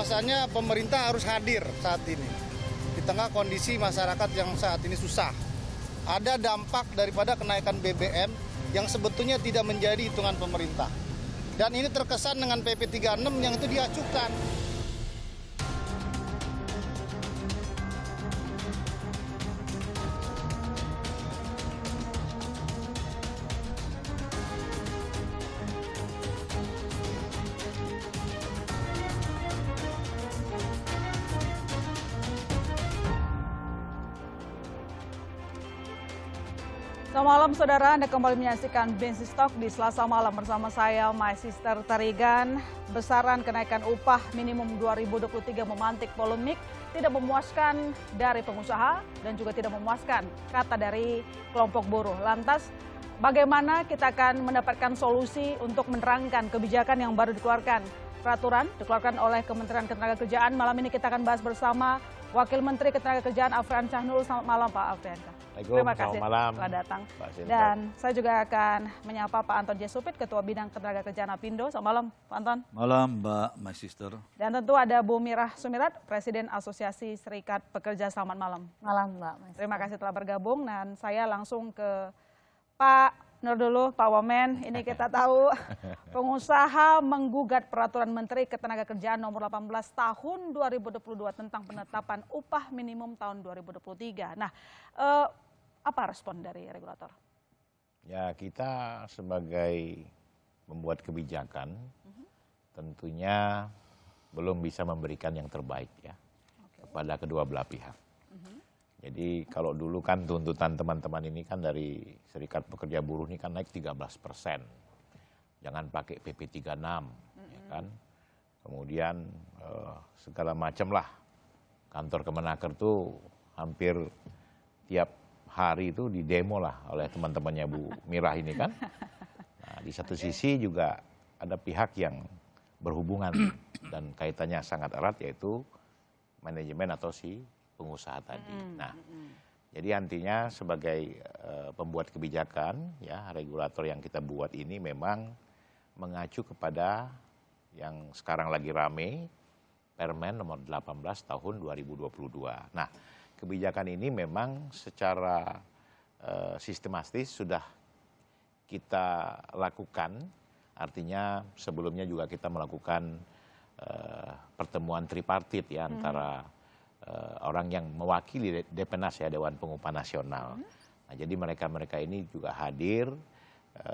bahwasannya pemerintah harus hadir saat ini di tengah kondisi masyarakat yang saat ini susah. Ada dampak daripada kenaikan BBM yang sebetulnya tidak menjadi hitungan pemerintah. Dan ini terkesan dengan PP 36 yang itu diajukan. Selamat malam saudara, Anda kembali menyaksikan Business Talk di Selasa malam bersama saya, My Sister Tarigan. Besaran kenaikan upah minimum 2023 memantik polemik, tidak memuaskan dari pengusaha dan juga tidak memuaskan kata dari kelompok buruh. Lantas bagaimana kita akan mendapatkan solusi untuk menerangkan kebijakan yang baru dikeluarkan? Peraturan dikeluarkan oleh Kementerian Ketenagakerjaan. Malam ini kita akan bahas bersama Wakil Menteri Ketenagakerjaan Afrian Syahnul. Selamat malam Pak Afrian. Terima kasih telah datang. Dan saya juga akan menyapa Pak Anton J. Supit, Ketua Bidang Ketenagakerjaan Apindo. Selamat malam Pak Anton. Malam Mbak, My Sister. Dan tentu ada Bu Mirah Sumirat, Presiden Asosiasi Serikat Pekerja. Selamat malam. Malam Mbak. Terima kasih telah bergabung dan saya langsung ke Pak Nur dulu, Pak Wamen. Ini kita tahu pengusaha menggugat peraturan Menteri Ketenagakerjaan nomor 18 tahun 2022 tentang penetapan upah minimum tahun 2023. Nah, apa respon dari regulator? Ya, kita sebagai membuat kebijakan tentunya belum bisa memberikan yang terbaik ya kepada kedua belah pihak. Jadi kalau dulu kan tuntutan teman-teman ini kan dari Serikat Pekerja Buruh ini kan naik 13%. Jangan pakai PP 36, ya kan. Kemudian segala macam lah. Kantor Kemenaker tuh hampir tiap hari itu didemo lah oleh teman-temannya Bu Mirah ini kan. Nah, di satu sisi juga ada pihak yang berhubungan dan kaitannya sangat erat yaitu manajemen atau si pengusaha tadi. Nah, jadi artinya sebagai pembuat kebijakan, ya regulator yang kita buat ini memang mengacu kepada yang sekarang lagi rame, Permen nomor 18 tahun 2022. Nah, kebijakan ini memang secara sistematis sudah kita lakukan, artinya sebelumnya juga kita melakukan pertemuan tripartit ya antara orang yang mewakili Depenas ya Dewan Pengupahan Nasional. Nah, jadi mereka ini juga hadir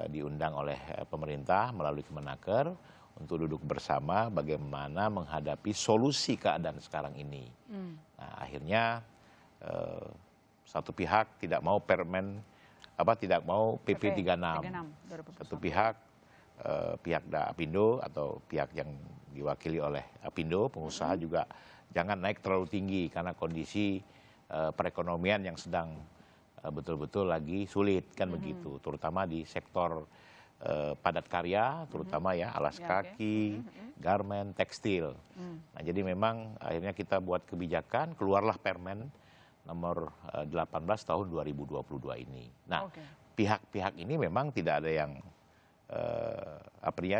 diundang oleh pemerintah melalui Kemenaker untuk duduk bersama bagaimana menghadapi solusi keadaan sekarang ini. Nah, akhirnya satu pihak tidak mau tidak mau PP 36. Satu pihak pihak Apindo atau pihak yang diwakili oleh Apindo pengusaha juga jangan naik terlalu tinggi karena kondisi perekonomian yang sedang betul-betul lagi sulit kan begitu, terutama di sektor padat karya, terutama ya alas kaki, garmen, tekstil. Nah, jadi memang akhirnya kita buat kebijakan, keluarlah Permen nomor 18 tahun 2022 ini. Nah, pihak-pihak ini memang tidak ada yang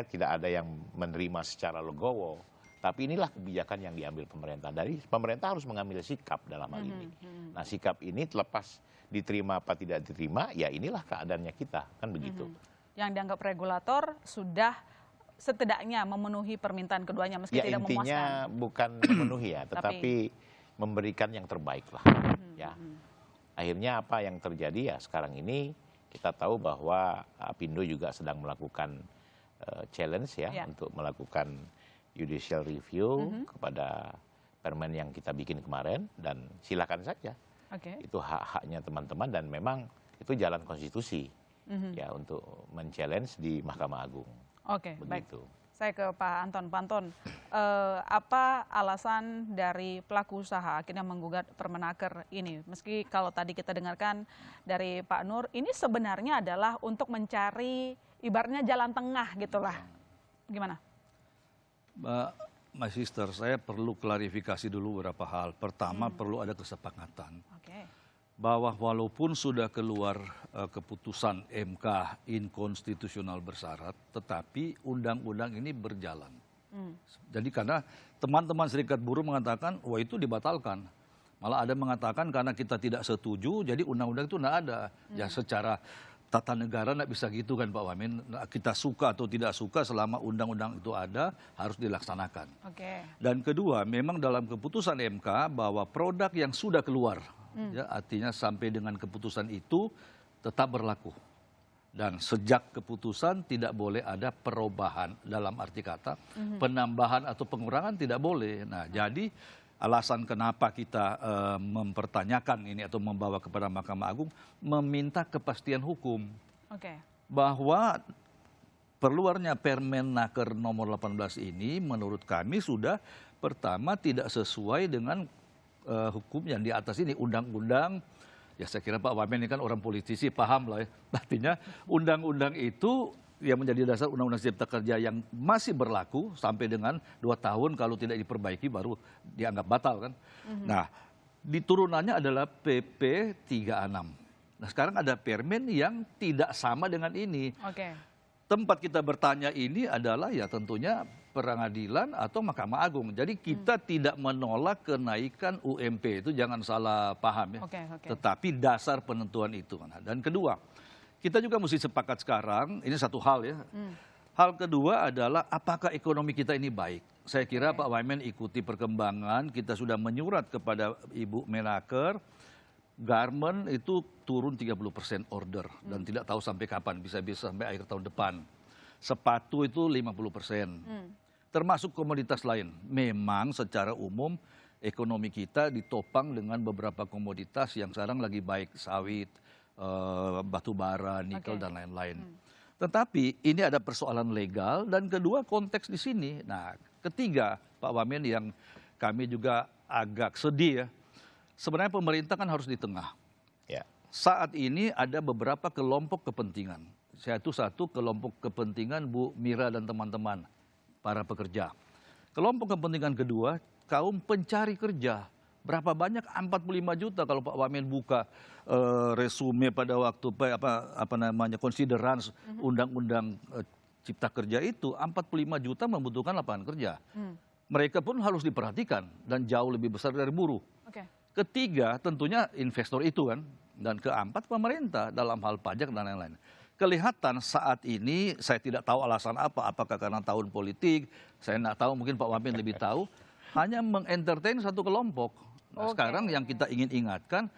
tidak ada yang menerima secara legowo. Tapi inilah kebijakan yang diambil pemerintah. Dari pemerintah harus mengambil sikap dalam hal ini. Nah, sikap ini terlepas diterima apa tidak diterima, ya inilah keadaannya kita, kan begitu. Yang dianggap regulator sudah setidaknya memenuhi permintaan keduanya meski ya, tidak memuaskan. Intinya bukan memenuhi ya, tetapi memberikan yang terbaik lah. Ya. Akhirnya apa yang terjadi ya sekarang ini kita tahu bahwa Apindo juga sedang melakukan challenge ya untuk melakukan judicial review kepada Permen yang kita bikin kemarin dan silakan saja. Itu hak-haknya teman-teman dan memang itu jalan konstitusi ya untuk men-challenge di Mahkamah Agung. Baik. Saya ke Pak Anton. Pak Anton, apa alasan dari pelaku usaha akhirnya menggugat Permenaker ini? Meski kalau tadi kita dengarkan dari Pak Nur, ini sebenarnya adalah untuk mencari ibaratnya jalan tengah gitulah. Gimana? Mbak, My Sister, saya perlu klarifikasi dulu beberapa hal. Pertama, perlu ada kesepakatan. Bahwa walaupun sudah keluar keputusan MK inkonstitusional bersyarat, tetapi undang-undang ini berjalan. Jadi karena teman-teman serikat buruh mengatakan, wah itu dibatalkan. Malah ada mengatakan karena kita tidak setuju, jadi undang-undang itu tidak ada. Ya secara tata negara tidak bisa gitu kan Pak Wamen. Kita suka atau tidak suka selama undang-undang itu ada, harus dilaksanakan. Dan kedua, memang dalam keputusan MK bahwa produk yang sudah keluar, ya, artinya sampai dengan keputusan itu tetap berlaku. Dan sejak keputusan tidak boleh ada perubahan, dalam arti kata penambahan atau pengurangan tidak boleh. Nah, jadi alasan kenapa kita mempertanyakan ini atau membawa kepada Mahkamah Agung, meminta kepastian hukum bahwa keluarnya Permenaker nomor 18 ini menurut kami sudah pertama tidak sesuai dengan hukum yang di atas ini, undang-undang. Ya saya kira Pak Wamen ini kan orang politisi, paham lah ya. Artinya undang-undang itu yang menjadi dasar Undang-Undang Cipta Kerja yang masih berlaku sampai dengan 2 tahun, kalau tidak diperbaiki baru dianggap batal kan. Nah, diturunannya adalah PP 36. Nah, sekarang ada permen yang tidak sama dengan ini. Tempat kita bertanya ini adalah ya tentunya Pengadilan atau Mahkamah Agung. Jadi kita tidak menolak kenaikan UMP, itu jangan salah paham ya. Tetapi dasar penentuan itu. Dan kedua, kita juga mesti sepakat sekarang, ini satu hal ya. Hal kedua adalah apakah ekonomi kita ini baik. Saya kira Pak Wamen ikuti perkembangan, kita sudah menyurat kepada Ibu Menaker, garment itu turun 30% order dan tidak tahu sampai kapan, bisa-bisa sampai akhir tahun depan. Sepatu itu 50%, termasuk komoditas lain. Memang secara umum ekonomi kita ditopang dengan beberapa komoditas yang sekarang lagi baik, sawit, batu bara, nikel dan lain-lain. Tetapi ini ada persoalan legal dan kedua konteks di sini. Nah, ketiga Pak Wamen yang kami juga agak sedih ya. Sebenarnya pemerintah kan harus di tengah. Saat ini ada beberapa kelompok kepentingan. Yaitu satu kelompok kepentingan Bu Mira dan teman-teman, para pekerja. Kelompok kepentingan kedua, kaum pencari kerja. Berapa banyak? 45 juta kalau Pak Wamen buka resume pada waktu konsiderans undang-undang Cipta Kerja itu, 45 juta membutuhkan lapangan kerja. Mereka pun harus diperhatikan dan jauh lebih besar dari buruh. Ketiga, tentunya investor itu kan. Dan keempat, pemerintah dalam hal pajak dan lain-lain. Kelihatan saat ini, saya tidak tahu alasan apa, apakah karena tahun politik, saya tidak tahu, mungkin Pak Wamen lebih tahu, hanya mengentertain satu kelompok. Nah, sekarang yang kita ingin ingatkan,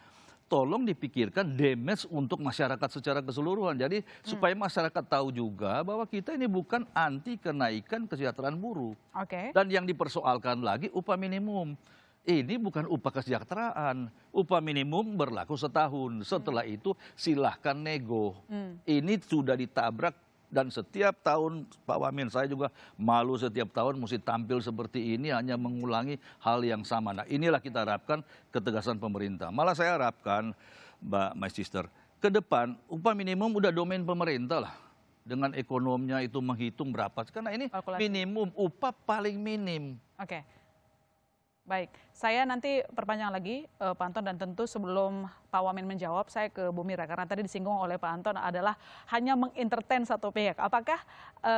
tolong dipikirkan damage untuk masyarakat secara keseluruhan. Jadi supaya masyarakat tahu juga bahwa kita ini bukan anti kenaikan kesejahteraan buruh. Dan yang dipersoalkan lagi upah minimum. Ini bukan upah kesejahteraan. Upah minimum berlaku setahun. Setelah itu silahkan nego. Ini sudah ditabrak dan setiap tahun Pak Wamen, saya juga malu setiap tahun mesti tampil seperti ini hanya mengulangi hal yang sama. Nah, inilah kita harapkan ketegasan pemerintah. Malah saya harapkan Mbak My Sister, ke depan upah minimum udah domain pemerintah lah. Dengan ekonominya itu menghitung berapa. Karena ini minimum, upah paling minim. Baik, saya nanti perpanjang lagi Pak Anton, dan tentu sebelum Pak Wamen menjawab, saya ke Bu Mira, karena tadi disinggung oleh Pak Anton adalah hanya mengentertain satu pihak. Apakah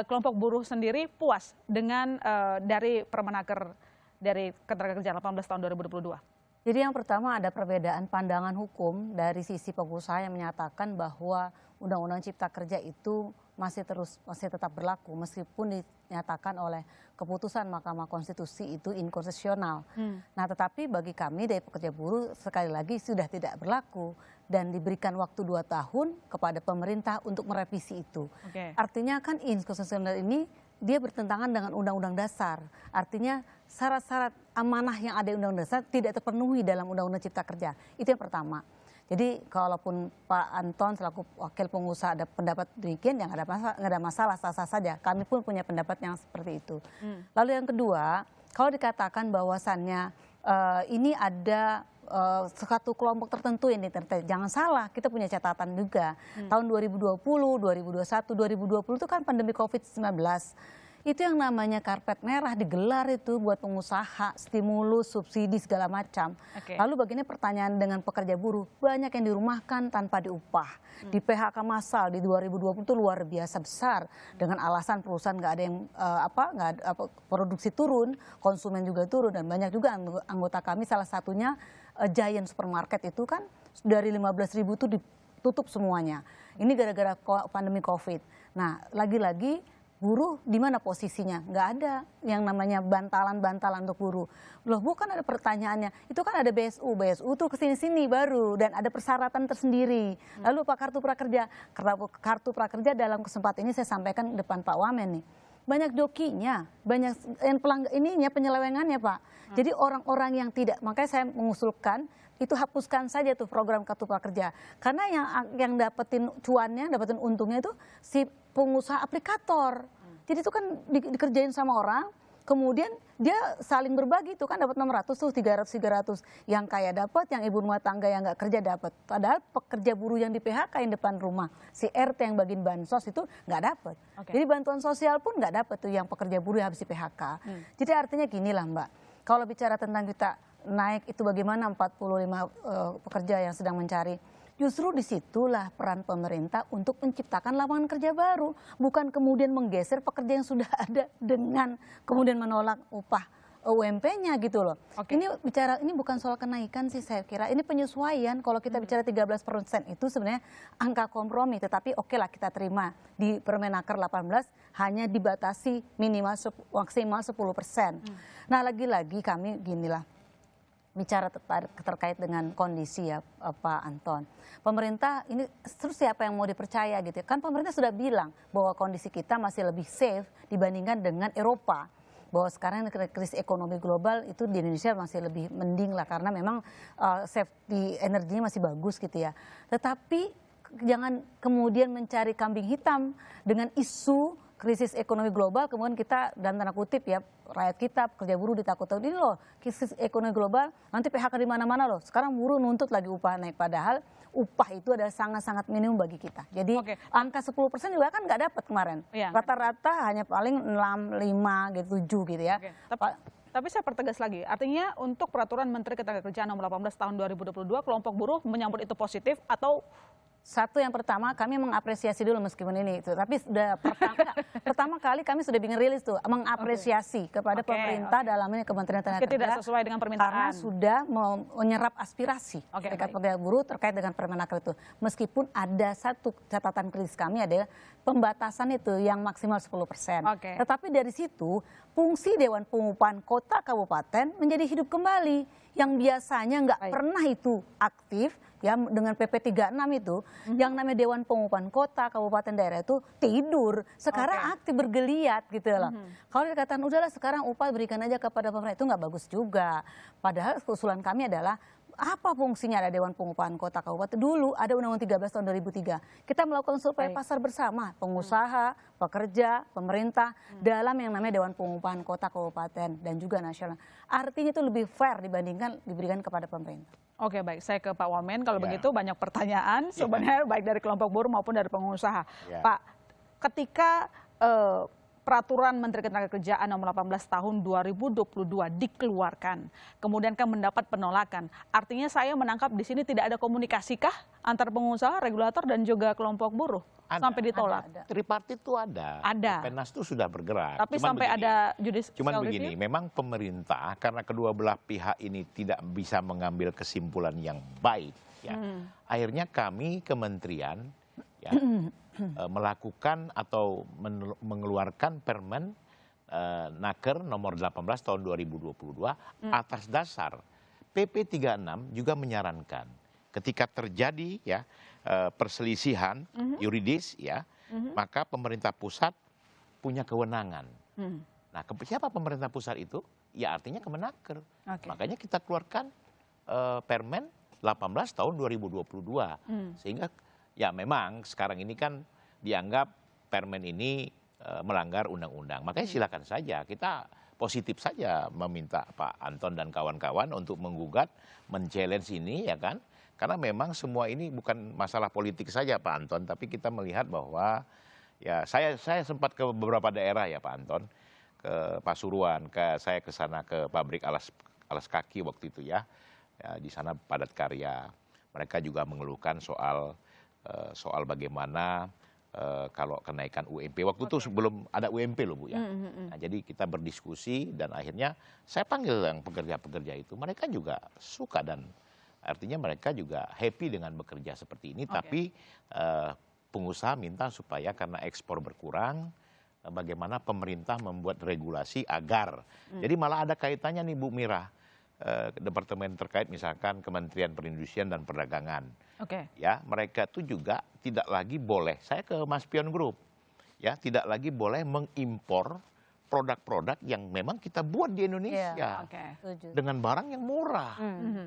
kelompok buruh sendiri puas dengan dari Permenaker dari Ketenagakerjaan 18 tahun 2022? Jadi yang pertama ada perbedaan pandangan hukum dari sisi pengusaha yang menyatakan bahwa Undang-Undang Cipta Kerja itu masih tetap berlaku meskipun dinyatakan oleh keputusan Mahkamah Konstitusi itu inkonstitusional. Nah, tetapi bagi kami dari pekerja buruh sekali lagi sudah tidak berlaku dan diberikan waktu 2 tahun kepada pemerintah untuk merevisi itu. Artinya kan inkonstitusional ini dia bertentangan dengan Undang-Undang Dasar. Artinya syarat-syarat amanah yang ada di Undang-Undang Dasar tidak terpenuhi dalam Undang-Undang Cipta Kerja. Itu yang pertama. Jadi kalaupun Pak Anton selaku wakil pengusaha ada pendapat demikian, yang nggak ada masalah, sah-sah saja. Kami pun punya pendapat yang seperti itu. Lalu yang kedua, kalau dikatakan bahwasannya ini ada satu kelompok tertentu yang ditertentu, jangan salah, kita punya catatan juga. Tahun 2020, 2021, 2020 itu kan pandemi COVID-19. Itu yang namanya karpet merah digelar itu buat pengusaha, stimulus, subsidi segala macam. Oke. Lalu bagaimana pertanyaan dengan pekerja buruh? Banyak yang dirumahkan tanpa diupah. Di PHK massal di 2020 itu luar biasa besar dengan alasan perusahaan nggak ada yang produksi turun, konsumen juga turun, dan banyak juga anggota kami salah satunya Giant Supermarket itu kan dari 15.000 itu ditutup semuanya. Ini gara-gara pandemi COVID. Nah, lagi-lagi buruh di mana posisinya? Nggak ada yang namanya bantalan-bantalan untuk buruh. Loh, bukan ada pertanyaannya. Itu kan ada BSU. BSU tuh kesini-sini baru dan ada persyaratan tersendiri. Lalu apa kartu prakerja? Kartu prakerja dalam kesempatan ini saya sampaikan depan Pak Wamen nih. Banyak jokinya, banyak penyelewengannya Pak. Jadi orang-orang yang tidak, makanya saya mengusulkan itu hapuskan saja tuh program kartu prakerja. Karena yang dapetin cuannya, dapetin untungnya itu si pengusaha aplikator. Jadi itu kan dikerjain sama orang, kemudian dia saling berbagi tuh kan dapat 600 tuh 300. Yang kaya dapat, yang ibu rumah tangga yang nggak kerja dapat. Padahal pekerja buruh yang di PHK yang depan rumah, si RT yang bagiin bansos itu nggak dapat. Jadi bantuan sosial pun nggak dapat tuh yang pekerja buruh yang habis di PHK. Jadi artinya gini lah Mbak, kalau bicara tentang kita naik itu bagaimana 45 pekerja yang sedang mencari. Justru disitulah peran pemerintah untuk menciptakan lapangan kerja baru. Bukan kemudian menggeser pekerja yang sudah ada dengan kemudian menolak upah UMP-nya gitu loh. Ini bukan soal kenaikan sih saya kira. Ini penyesuaian. Kalau kita bicara 13% itu sebenarnya angka kompromi. Tetapi oke lah kita terima. Di Permenaker 18 hanya dibatasi maksimal 10%. Nah lagi-lagi kami ginilah. Bicara terkait dengan kondisi ya Pak Anton. Pemerintah ini terus siapa yang mau dipercaya gitu ya. Kan pemerintah sudah bilang bahwa kondisi kita masih lebih safe dibandingkan dengan Eropa. Bahwa sekarang krisis ekonomi global itu di Indonesia masih lebih mending lah. Karena memang safety energinya masih bagus gitu ya. Tetapi jangan kemudian mencari kambing hitam dengan isu krisis ekonomi global, kemudian kita dalam tanda kutip ya, rakyat kita, pekerja buruh ditakut-takutin ini loh, krisis ekonomi global, nanti PHK di mana-mana loh. Sekarang buruh nuntut lagi upah naik, padahal upah itu adalah sangat-sangat minimum bagi kita. Jadi angka 10% juga kan nggak dapat kemarin. Rata-rata hanya paling 6, 5, gitu, 7 gitu ya. Tapi saya pertegas lagi, artinya untuk peraturan Menteri Ketenagakerjaan nomor 18 tahun 2022, kelompok buruh menyambut itu positif atau? Satu yang pertama kami mengapresiasi dulu meskipun ini itu, tapi sudah pertama kali kami sudah bikin rilis tuh mengapresiasi kepada pemerintah dalam ini Kementerian Tenaga Kerja tidak sesuai dengan permintaan karena sudah menyerap aspirasi serikat pekerja buruh terkait dengan Permenaker itu. Meskipun ada satu catatan kritis kami ada pembatasan itu yang maksimal 10%. Tetapi dari situ fungsi Dewan Pengupahan Kota Kabupaten menjadi hidup kembali yang biasanya nggak pernah itu aktif. Ya dengan PP 36 itu yang namanya Dewan Pengupahan Kota, Kabupaten, Daerah itu tidur. Sekarang aktif bergeliat gitu loh. Kalau dikatakan udahlah sekarang upah berikan aja kepada pemerintah itu nggak bagus juga. Padahal usulan kami adalah apa fungsinya ada Dewan Pengupahan Kota Kabupaten? Dulu ada Undang-Undang 13 tahun 2003. Kita melakukan survei pasar bersama, pengusaha, pekerja, pemerintah dalam yang namanya Dewan Pengupahan Kota Kabupaten dan juga nasional. Artinya itu lebih fair dibandingkan diberikan kepada pemerintah. Oke, baik, saya ke Pak Wamen. Kalau begitu banyak pertanyaan sebenarnya baik dari kelompok buruh maupun dari pengusaha. Pak, ketika Peraturan Menteri Ketenagakerjaan nomor 18 tahun 2022 dikeluarkan, kemudian kan mendapat penolakan. Artinya saya menangkap di sini tidak ada komunikasikah antar pengusaha, regulator dan juga kelompok buruh sampai ditolak? Tripartit itu ada. Penas itu sudah bergerak. Tapi sampai ada judicial cuman begini, memang pemerintah karena kedua belah pihak ini tidak bisa mengambil kesimpulan yang baik, ya. Akhirnya kami kementerian ya melakukan atau mengeluarkan Permen Naker nomor 18 tahun 2022 atas dasar PP 36 juga menyarankan ketika terjadi ya perselisihan yuridis ya maka pemerintah pusat punya kewenangan. Nah, siapa pemerintah pusat itu? Ya artinya Kemenaker. Makanya kita keluarkan Permen 18 tahun 2022 sehingga ya memang sekarang ini kan dianggap Permen ini melanggar undang-undang. Makanya silakan saja, kita positif saja meminta Pak Anton dan kawan-kawan untuk menggugat, men-challenge ini ya kan. Karena memang semua ini bukan masalah politik saja Pak Anton, tapi kita melihat bahwa Ya, saya sempat ke beberapa daerah ya Pak Anton, ke Pasuruan, saya ke sana ke pabrik alas kaki waktu itu ya. Ya, di sana padat karya. Mereka juga mengeluhkan soal bagaimana kalau kenaikan UMP. Waktu itu sebelum ada UMP loh Bu ya. Nah, jadi kita berdiskusi dan akhirnya saya panggil yang pekerja-pekerja itu. Mereka juga suka dan artinya mereka juga happy dengan bekerja seperti ini. Tapi pengusaha minta supaya karena ekspor berkurang, bagaimana pemerintah membuat regulasi agar. Jadi malah ada kaitannya nih Bu Mira, departemen terkait misalkan Kementerian Perindustrian dan Perdagangan. Ya, mereka itu juga tidak lagi boleh, saya ke Mas Pion Group, ya tidak lagi boleh mengimpor produk-produk yang memang kita buat di Indonesia dengan barang yang murah.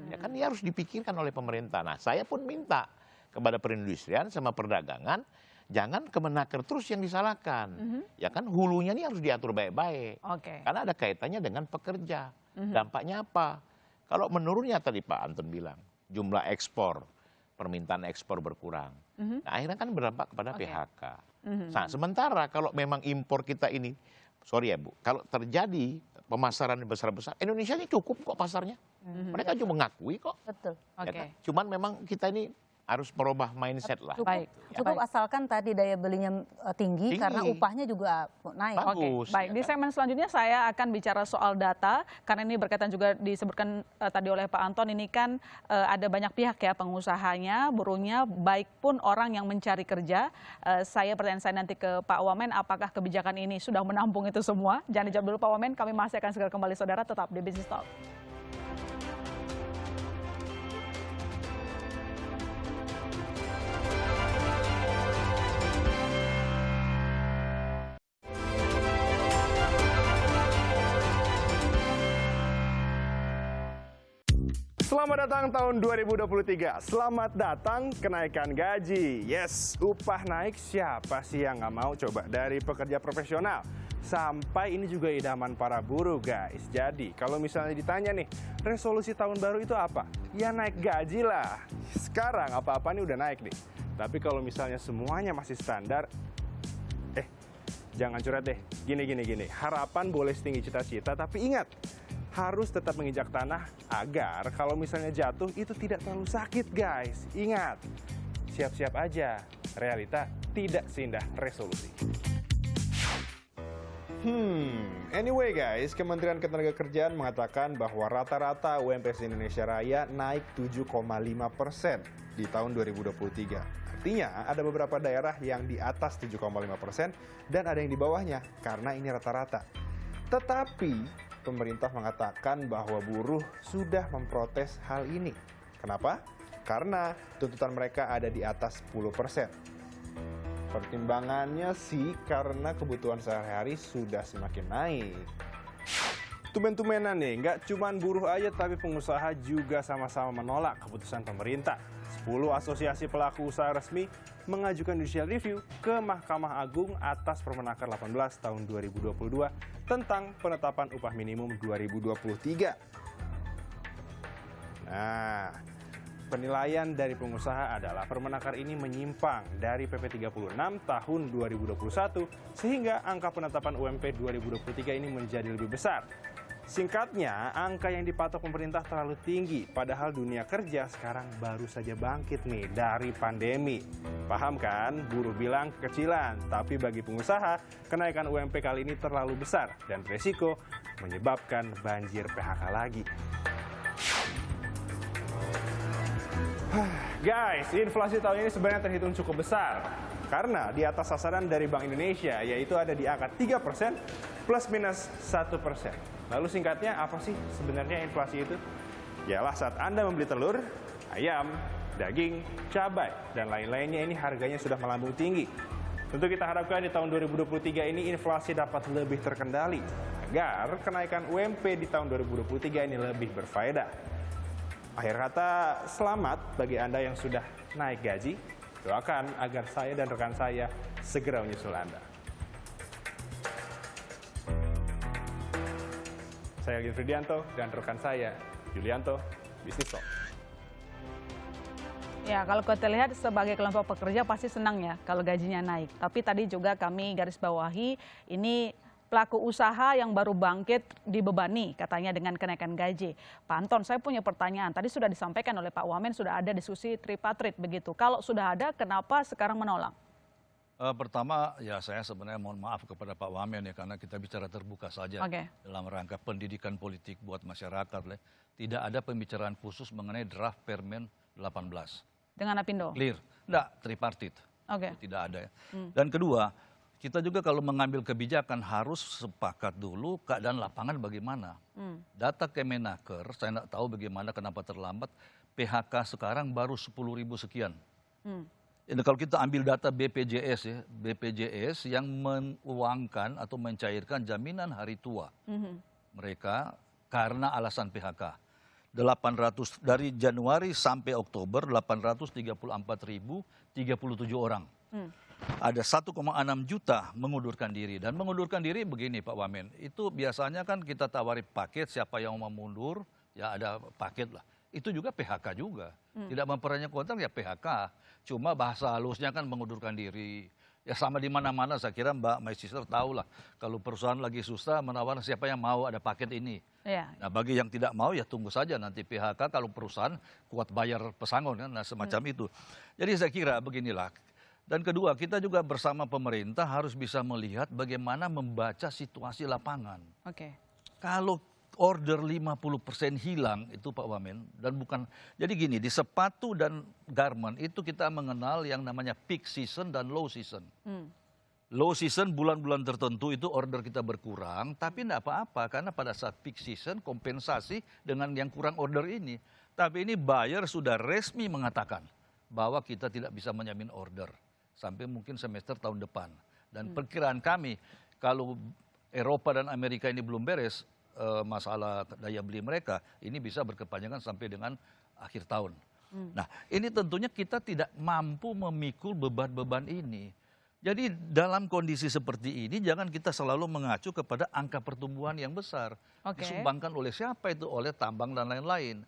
Ya kan ini harus dipikirkan oleh pemerintah. Nah, saya pun minta kepada perindustrian sama perdagangan, jangan Kemenaker terus yang disalahkan. Ya kan hulunya ini harus diatur baik-baik. Karena ada kaitannya dengan pekerja. Dampaknya apa? Kalau menurunnya tadi Pak Anton bilang, jumlah ekspor, permintaan ekspor berkurang. Nah, akhirnya kan berdampak kepada PHK. Nah, sementara kalau memang impor kita ini, sorry ya Bu, kalau terjadi pemasaran besar-besar, Indonesia ini cukup kok pasarnya. Mereka cuma mengakui kok. Betul. Ya kan? Cuman memang kita ini harus merubah mindset lah. Cukup asalkan tadi daya belinya tinggi karena upahnya juga naik. Bagus. Baik, di segmen selanjutnya saya akan bicara soal data karena ini berkaitan juga disebutkan tadi oleh Pak Anton, ini kan ada banyak pihak ya, pengusahanya, buruhnya, baik pun orang yang mencari kerja. Pertanyaan saya nanti ke Pak Wamen, apakah kebijakan ini sudah menampung itu semua? Jangan dijawab dulu Pak Wamen, kami masih akan segera kembali saudara, tetap di Business Talk. Selamat datang tahun 2023. Selamat datang kenaikan gaji. Yes, upah naik, siapa sih yang nggak mau coba? Dari pekerja profesional sampai ini juga idaman para buruh guys. Jadi kalau misalnya ditanya nih, resolusi tahun baru itu apa? Ya naik gaji lah. Sekarang apa-apa nih udah naik nih. Tapi kalau misalnya semuanya masih standar, jangan curhat deh. Gini. Harapan boleh setinggi cita-cita, tapi ingat, harus tetap menginjak tanah agar kalau misalnya jatuh itu tidak terlalu sakit guys. Ingat, siap-siap aja, realita tidak seindah resolusi. Anyway guys, Kementerian Ketenagakerjaan mengatakan bahwa rata-rata UMP Indonesia Raya naik 7,5% di tahun 2023. Artinya ada beberapa daerah yang di atas 7,5% dan ada yang di bawahnya karena ini rata-rata. Tetapi pemerintah mengatakan bahwa buruh sudah memprotes hal ini. Kenapa? Karena tuntutan mereka ada di atas 10%. Pertimbangannya sih karena kebutuhan sehari-hari sudah semakin naik. Tumen-tumenan nih, nggak cuma buruh aja tapi pengusaha juga sama-sama menolak keputusan pemerintah. 10 asosiasi pelaku usaha resmi mengajukan judicial review ke Mahkamah Agung atas Permenaker 18 tahun 2022 tentang penetapan upah minimum 2023. Nah, penilaian dari pengusaha adalah Permenaker ini menyimpang dari PP 36 tahun 2021 sehingga angka penetapan UMP 2023 ini menjadi lebih besar. Singkatnya, angka yang dipatok pemerintah terlalu tinggi, padahal dunia kerja sekarang baru saja bangkit nih dari pandemi. Paham kan? Buruh bilang kekecilan, tapi bagi pengusaha, kenaikan UMP kali ini terlalu besar dan beresiko menyebabkan banjir PHK lagi. Guys, inflasi tahun ini sebenarnya terhitung cukup besar karena di atas sasaran dari Bank Indonesia, yaitu ada di angka 3% plus minus 1%. Lalu singkatnya apa sih sebenarnya inflasi itu? Yalah saat Anda membeli telur, ayam, daging, cabai, dan lain-lainnya ini harganya sudah melambung tinggi. Tentu kita harapkan di tahun 2023 ini inflasi dapat lebih terkendali agar kenaikan UMP di tahun 2023 ini lebih berfaedah. Akhir kata, selamat bagi Anda yang sudah naik gaji. Doakan agar saya dan rekan saya segera menyusul Anda. Saya Algin Fridianto dan rekan saya, Yulianto, Business Talk. Ya, kalau kita lihat sebagai kelompok pekerja pasti senang ya kalau gajinya naik. Tapi tadi juga kami garis bawahi ini pelaku usaha yang baru bangkit dibebani katanya dengan kenaikan gaji. Pak Anton, saya punya pertanyaan. Tadi sudah disampaikan oleh Pak Wamen sudah ada diskusi tripartit begitu. Kalau sudah ada, kenapa sekarang menolak? Pertama, ya saya sebenarnya mohon maaf kepada Pak Wamen ya, karena kita bicara terbuka saja dalam rangka pendidikan politik buat masyarakat. Tidak ada pembicaraan khusus mengenai draft Permen 18. Dengan Apindo? Clear. Enggak, tripartit. Tidak ada ya. Dan kedua, kita juga kalau mengambil kebijakan harus sepakat dulu keadaan lapangan bagaimana. Data Kemenaker, saya tidak tahu bagaimana kenapa terlambat, PHK sekarang baru 10.000 sekian. Ini kalau kita ambil data BPJS ya, BPJS yang menguangkan atau mencairkan jaminan hari tua mereka karena alasan PHK. 800 dari Januari sampai Oktober 834.037 orang. Ada 1,6 juta mengundurkan diri, dan mengundurkan diri begini Pak Wamen, itu biasanya kan kita tawari paket, siapa yang mau mundur ya ada paket lah. Itu juga PHK juga, tidak memperpanjang kontrak ya PHK. Cuma bahasa halusnya kan mengundurkan diri. Ya sama di mana-mana saya kira Mbak My Sister tahu lah. Kalau perusahaan lagi susah menawarkan siapa yang mau ada paket ini. Nah bagi yang tidak mau ya tunggu saja nanti PHK kalau perusahaan kuat bayar pesangon kan, nah semacam itu. Jadi saya kira beginilah. Dan kedua kita juga bersama pemerintah harus bisa melihat bagaimana membaca situasi lapangan. Kalau order 50% hilang itu Pak Wamen, dan bukan, jadi gini, di sepatu dan garment itu kita mengenal yang namanya peak season dan low season. Low season bulan-bulan tertentu itu order kita berkurang, tapi tidak apa-apa karena pada saat peak season kompensasi dengan yang kurang order ini. Tapi ini buyer sudah resmi mengatakan bahwa kita tidak bisa menjamin order sampai mungkin semester tahun depan. Dan perkiraan kami kalau Eropa dan Amerika ini belum beres, masalah daya beli mereka ini bisa berkepanjangan sampai dengan akhir tahun. Nah ini tentunya kita tidak mampu memikul beban-beban ini. Jadi dalam kondisi seperti ini jangan kita selalu mengacu kepada angka pertumbuhan yang besar. Disumbangkan oleh siapa itu? Oleh tambang dan lain-lain.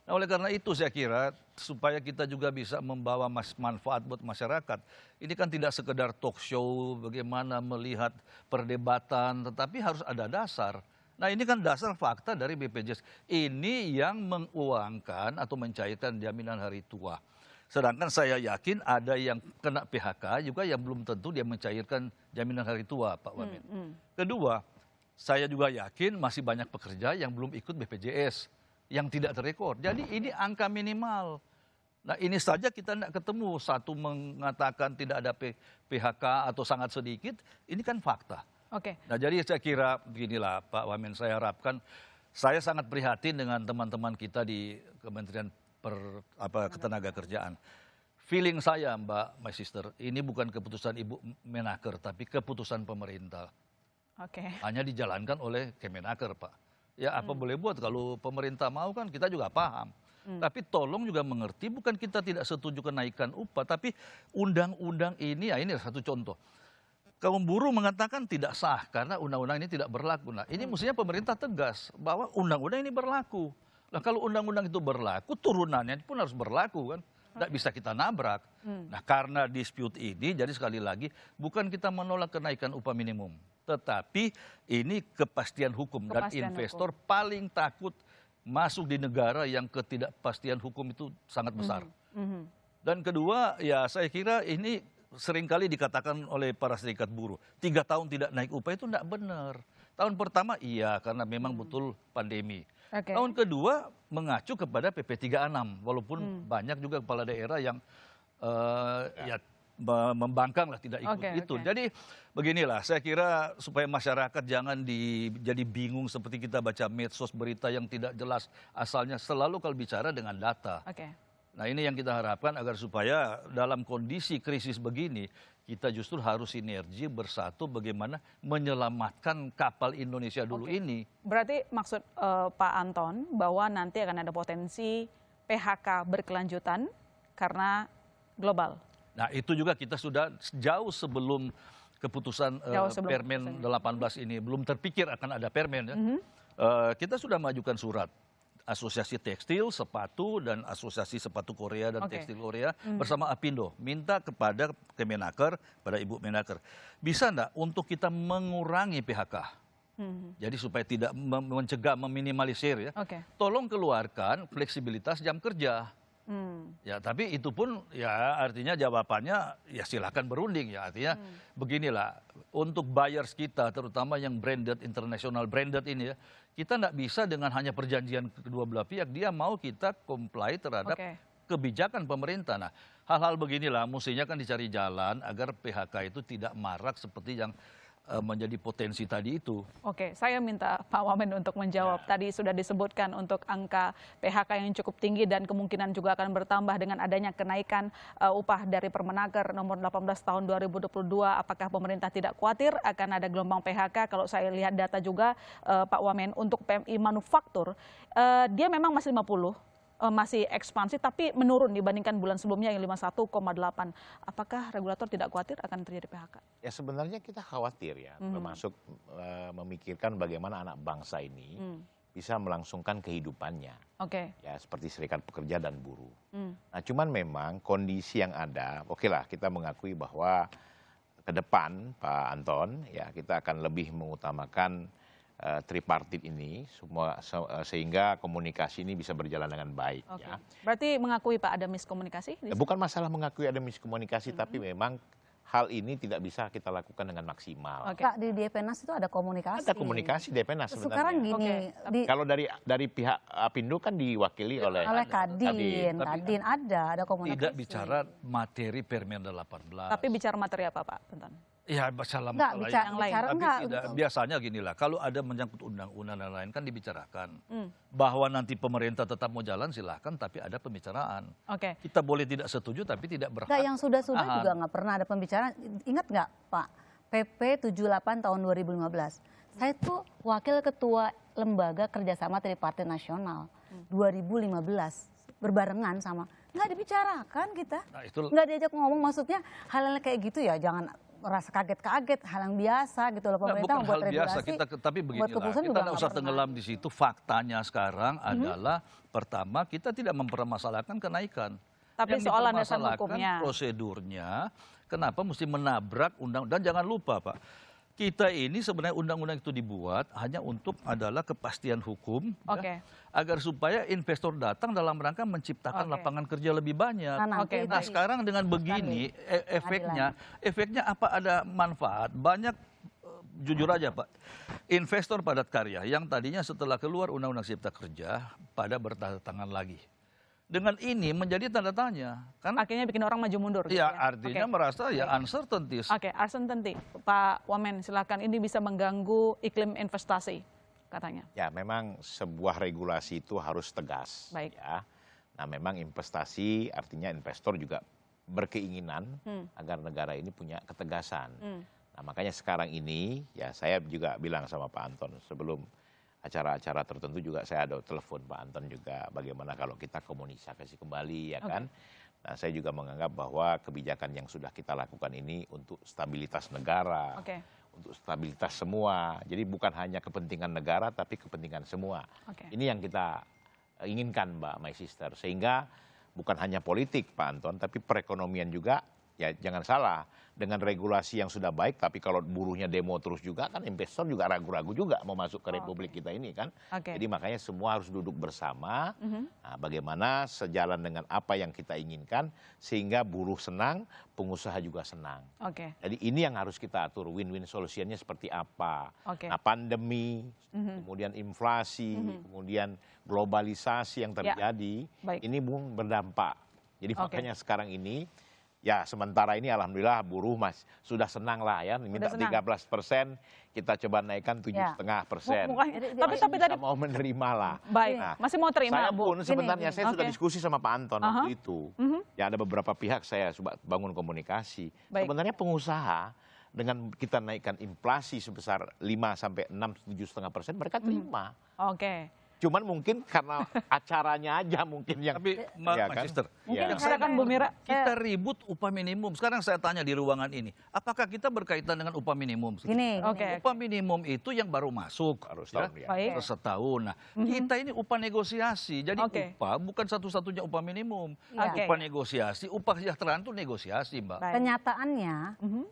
Nah oleh karena itu saya kira supaya kita juga bisa membawa manfaat buat masyarakat. Ini kan tidak sekedar talk show bagaimana melihat perdebatan, tetapi harus ada dasar. Nah ini kan dasar fakta dari BPJS. Ini yang menguangkan atau mencairkan jaminan hari tua. Sedangkan saya yakin ada yang kena PHK juga yang belum tentu dia mencairkan jaminan hari tua Pak Wamen. Kedua, saya juga yakin masih banyak pekerja yang belum ikut BPJS, yang tidak terrekord. Jadi ini angka minimal. Nah ini saja kita tidak ketemu. Satu mengatakan tidak ada PHK atau sangat sedikit, ini kan fakta. Nah jadi saya kira beginilah Pak Wamen, saya harapkan, saya sangat prihatin dengan teman-teman kita di Kementerian Ketenagakerjaan. Feeling saya Mbak My Sister, ini bukan keputusan Ibu Menaker, tapi keputusan pemerintah. Hanya dijalankan oleh Kemenaker Pak. Ya apa boleh buat, kalau pemerintah mau kan kita juga paham. Tapi tolong juga mengerti, bukan kita tidak setuju kenaikan upah, tapi undang-undang ini, ya ini satu contoh. Kaum buruh mengatakan tidak sah karena undang-undang ini tidak berlaku. Nah ini mestinya pemerintah tegas bahwa undang-undang ini berlaku. Nah kalau undang-undang itu berlaku, turunannya pun harus berlaku kan. Tidak bisa kita nabrak. Nah karena dispute ini, jadi sekali lagi, bukan kita menolak kenaikan upah minimum. Tetapi ini kepastian hukum. Dan investor paling takut masuk di negara yang ketidakpastian hukum itu sangat besar. Dan kedua, ya saya kira ini seringkali dikatakan oleh para serikat buruh, 3 tahun tidak naik upah itu tidak benar. Tahun pertama iya karena memang betul pandemi. Tahun kedua mengacu kepada PP 36, walaupun banyak juga kepala daerah yang ya membangkang lah tidak ikut itu. Jadi beginilah, saya kira supaya masyarakat jangan jadi bingung seperti kita baca medsos berita yang tidak jelas asalnya, selalu kalau bicara dengan data. Nah ini yang kita harapkan agar supaya dalam kondisi krisis begini kita justru harus sinergi bersatu bagaimana menyelamatkan kapal Indonesia dulu ini. Berarti maksud Pak Anton bahwa nanti akan ada potensi PHK berkelanjutan karena global. Nah itu juga kita sudah jauh sebelum keputusan Permen 18 ini belum terpikir akan ada Permen ya. Kita sudah mengajukan surat. Asosiasi Tekstil, Sepatu, dan Asosiasi Sepatu Korea dan Oke. Tekstil Korea bersama Apindo minta kepada Kemenaker, pada Ibu Menaker, bisa enggak untuk kita mengurangi PHK? Jadi supaya tidak mencegah, meminimalisir ya. Oke. Tolong keluarkan fleksibilitas jam kerja. Ya, tapi itu pun ya artinya jawabannya ya silakan berunding ya. Artinya beginilah, untuk buyers kita terutama yang branded, international branded ini ya, kita nggak bisa dengan hanya perjanjian kedua belah pihak, dia mau kita comply terhadap Oke. kebijakan pemerintah. Nah, hal-hal beginilah mestinya kan dicari jalan agar PHK itu tidak marak seperti yang menjadi potensi tadi itu. Oke, saya minta Pak Wamen untuk menjawab. Tadi sudah disebutkan untuk angka PHK yang cukup tinggi dan kemungkinan juga akan bertambah dengan adanya kenaikan upah dari Permenaker nomor 18 tahun 2022. Apakah pemerintah tidak khawatir akan ada gelombang PHK? Kalau saya lihat data juga Pak Wamen, untuk PMI manufaktur, dia memang masih 50. Masih ekspansi tapi menurun dibandingkan bulan sebelumnya yang 51,8. Apakah regulator tidak khawatir akan terjadi PHK? Ya sebenarnya kita khawatir ya, termasuk memikirkan bagaimana anak bangsa ini bisa melangsungkan kehidupannya. Oke. Ya seperti serikat pekerja dan buruh. Nah cuman memang kondisi yang ada, oke lah kita mengakui bahwa ke depan Pak Anton ya kita akan lebih mengutamakan tripartit ini semua sehingga komunikasi ini bisa berjalan dengan baik. Oke. Ya. Berarti mengakui Pak ada miskomunikasi? Bukan masalah mengakui ada miskomunikasi, tapi memang hal ini tidak bisa kita lakukan dengan maksimal. Oke. Kak, di Depenas itu ada komunikasi. Ada komunikasi Depenas sebenarnya. Sekarang gini, Oke. Kalau dari pihak Apindo kan diwakili oleh Kadin Tapi ada komunikasi. tidak bicara materi Permenda 18. Tapi bicara materi apa Pak Benton? Ya masalah Enggak, masalah yang lain. bicara Tapi enggak. tidak, biasanya ginilah, kalau ada menyangkut undang-undang dan lain kan dibicarakan. Hmm. Bahwa nanti pemerintah tetap mau jalan silahkan, tapi ada pembicaraan. Oke. Kita boleh tidak setuju tapi tidak berhak. Enggak, yang sudah-sudah Tahan. juga nggak pernah ada pembicaraan. Ingat nggak Pak, PP 78 tahun 2015. Saya tuh wakil ketua lembaga kerjasama tripartit nasional 2015 berbarengan sama nggak dibicarakan kita, Nah, itu nggak diajak ngomong. Maksudnya hal-hal kayak gitu ya jangan merasa kaget-kaget, hal yang biasa gitu loh. Nah, Pemerintah bukan membuat hal biasa, regulasi, tapi buat beginilah, keputusan kita juga nggak nggak usah pernah. tenggelam di situ. Faktanya sekarang adalah pertama kita tidak mempermasalahkan kenaikan. Tapi Yang soal landasan dipermasalahkan hukumnya. prosedurnya, kenapa mesti menabrak undang. Dan jangan lupa Pak, kita ini sebenarnya undang-undang itu dibuat hanya untuk adalah kepastian hukum, Oke. ya, agar supaya investor datang dalam rangka menciptakan Oke. lapangan kerja lebih banyak. Nah, nanti Oke, itu Nah baik. sekarang dengan begini efeknya apa, ada manfaat banyak. Jujur aja Pak, investor padat karya yang tadinya setelah keluar Undang-Undang Cipta Kerja pada bertangan lagi. Dengan ini menjadi tanda tanya, karena Akhirnya bikin orang maju mundur. gitu ya artinya Oke. merasa ya uncertainties. Oke, uncertainty. Pak Wamen, silakan. Ini bisa mengganggu iklim investasi, katanya. Ya memang sebuah regulasi itu harus tegas. Baik. Ya. Nah memang investasi artinya investor juga berkeinginan agar negara ini punya ketegasan. Nah makanya sekarang ini ya saya juga bilang sama Pak Anton sebelum acara-acara tertentu juga saya ada telepon Pak Anton juga bagaimana kalau kita komunikasi kembali ya kan. Nah saya juga menganggap bahwa kebijakan yang sudah kita lakukan ini untuk stabilitas negara. Oke. Untuk stabilitas semua. Jadi bukan hanya kepentingan negara tapi kepentingan semua. Oke. Ini yang kita inginkan Mbak My Sister. Sehingga bukan hanya politik Pak Anton tapi perekonomian juga. Ya jangan salah, dengan regulasi yang sudah baik tapi kalau buruhnya demo terus juga kan investor juga ragu-ragu juga mau masuk ke republik kita ini kan. Oke. Jadi makanya semua harus duduk bersama. Nah, bagaimana sejalan dengan apa yang kita inginkan sehingga buruh senang, pengusaha juga senang. Oke. Jadi ini yang harus kita atur, win-win solutionnya seperti apa. Oke. Nah pandemi, kemudian inflasi, kemudian globalisasi yang terjadi, Baik. ini Bung berdampak. Jadi Oke. makanya sekarang ini, ya sementara ini alhamdulillah buruh sudah senang lah ya, minta senang. 13%, kita coba naikkan 7,5%. Tapi tadi Kita mau menerima lah. baik, Nah, masih mau terima saya Bu. pun sebenarnya saya sudah Oke. diskusi sama Pak Anton waktu itu. Ya ada beberapa pihak saya coba bangun komunikasi. Baik. Sebenarnya pengusaha dengan kita naikkan inflasi sebesar 5 sampai 6, 7,5% mereka terima. Oke. Cuman mungkin karena acaranya aja mungkin yang Tapi ya Mas Sister, Mungkin yang silakan Bu Mira. kita ribut upah minimum. Sekarang saya tanya di ruangan ini, apakah kita berkaitan dengan upah minimum? Gini, Oke. Upah minimum itu yang baru masuk, baru setahun ya. Baik. baru setahun. Nah, kita ini upah negosiasi. Jadi Oke. upah bukan satu-satunya upah minimum. Iya. Upah negosiasi, upah kesejahteraan itu negosiasi, Mbak. Baik. kenyataannya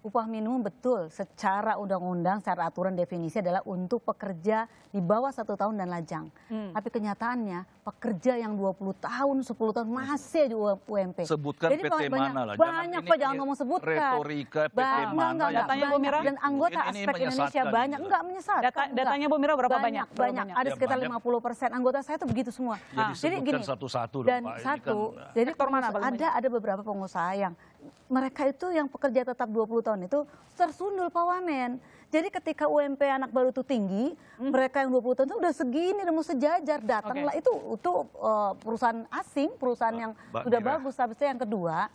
upah minimum betul secara undang-undang, secara aturan definisi adalah untuk pekerja di bawah 1 tahun dan lajang. Tapi kenyataannya pekerja yang 20 tahun, 10 tahun masih di UMP. Sebutkan Jadi PT banyak, mana lah. banyak Jangan Pak, ini jangan ngomong sebutkan. retorika PT Enggak, mana enggak, yang- Datanya, Bu Mira? Dan anggota Ini aspek Indonesia menyesatkan banyak, gitu. enggak menyesatkan. Datanya Bu Mira berapa banyak? Berapa Banyak, banyak? ada Ya, sekitar banyak. 50% anggota saya tuh begitu semua. Ya, disebutkan satu-satu dong, dan Pak. Ini satu, kan- jadi Sektor mana paling ada beberapa pengusaha yang mereka itu yang pekerja tetap 20 tahun itu tersundul Pak Wamen. Jadi ketika UMP anak baru itu tinggi, mereka yang 20 tahun itu udah segini, udah mau sejajar, datanglah itu perusahaan asing, perusahaan yang Mbak sudah Mira. bagus. Habis itu yang kedua,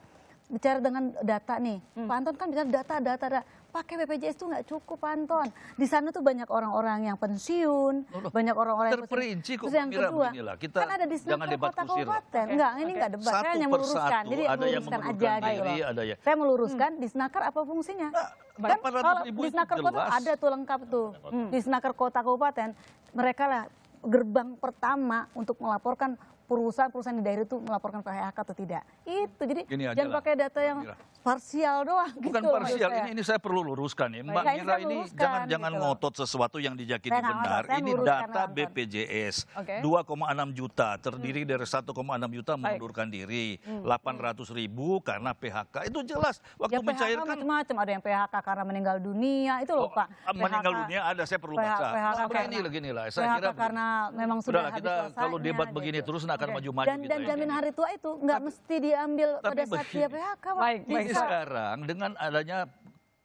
bicara dengan data nih, Pak Anton kan bicara data. Pakai BPJS itu nggak cukup, Pak Anton. Di sana tuh banyak orang-orang yang pensiun, Loh, banyak orang-orang yang terperinci kok, Terus yang Mbak Mira, kedua, beginilah. Kita kan ada di jangan Snaker debat kota kusir lah. kabupaten. Enggak, ini enggak debat. Saya Satu hanya per meluruskan. satu, Jadi ada yang meluruskan aja mengundurkan gitu diri, loh. ada yang- Saya meluruskan di Snaker apa fungsinya? Kan 400.000 kalau di itu Snaker kota jelas. ada tuh lengkap tuh. Di Snaker kota kabupaten, mereka lah gerbang pertama untuk melaporkan perusahaan-perusahaan di daerah itu melaporkan PHK atau tidak. Itu jadi Gini aja jangan lah, pakai data yang Mbak Mira. parsial doang Bukan gitu loh maksud parsial, saya. ini saya perlu luruskan ya. Mbak Baik, ini Mira saya ini luruskan, jangan gitu loh. ngotot sesuatu yang diyakini Saya nggak benar. ngotot, saya Ini meluruskan, data Pak Anton. BPJS. Oke. 2,6 juta, terdiri dari 1,6 juta Baik. mengundurkan diri. 800.000 karena PHK. Itu jelas. Waktu Ya PHK mencairkan macam-macam, ada yang PHK karena meninggal dunia, itu loh Pak. meninggal PHK dunia ada, saya perlu PHK baca. Nah, karena- ini begini lah, saya PHK kira begini. karena memang sudah Udahlah, habis kita kalau masanya, debat begini gitu. terus akan Oke. maju-maju Dan kita jaminan ini. hari tua itu nggak mesti diambil Tapi pada saat dia begini. PHK Pak. Baik, Ini Bisa. sekarang dengan adanya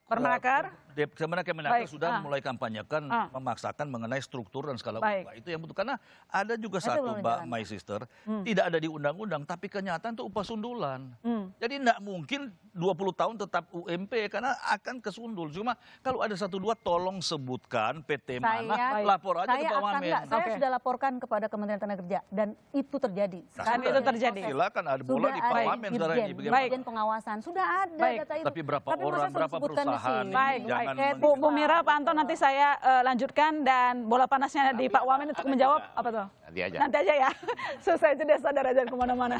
Permenaker? Sebenarnya Kemenaker Baik, sudah mulai kampanyekan memaksakan mengenai struktur dan skala Baik. upah. Itu yang betul. Karena ada juga Itu satu, belum Mbak, jalan. my sister, tidak ada di undang-undang, tapi kenyataan itu upah sundulan. Jadi tidak mungkin 20 tahun tetap UMP karena akan kesundul. Cuma kalau ada 1-2 tolong sebutkan PT mana, lapor aja ke Pak Wamen. Saya Oke. sudah laporkan kepada Kementerian Tenaga Kerja dan itu terjadi. Nah, Dan itu terjadi. Silakan ada bola di Pak Sudah ada Wamen sekarang ini. Dirjen, Bagaimana? Dirjen pengawasan, sudah ada Baik. data itu. Tapi berapa masa orang, suruh berapa sebutkan di perusahaan? sini? Baik, Jangan baik. men- Bu Mira, Pak Anton, nanti saya lanjutkan dan bola panasnya di Pak Wamen untuk ada menjawab juga. apa tuh? Nanti aja. Nanti aja ya. Selesai jeda, sadar aja kemana-mana.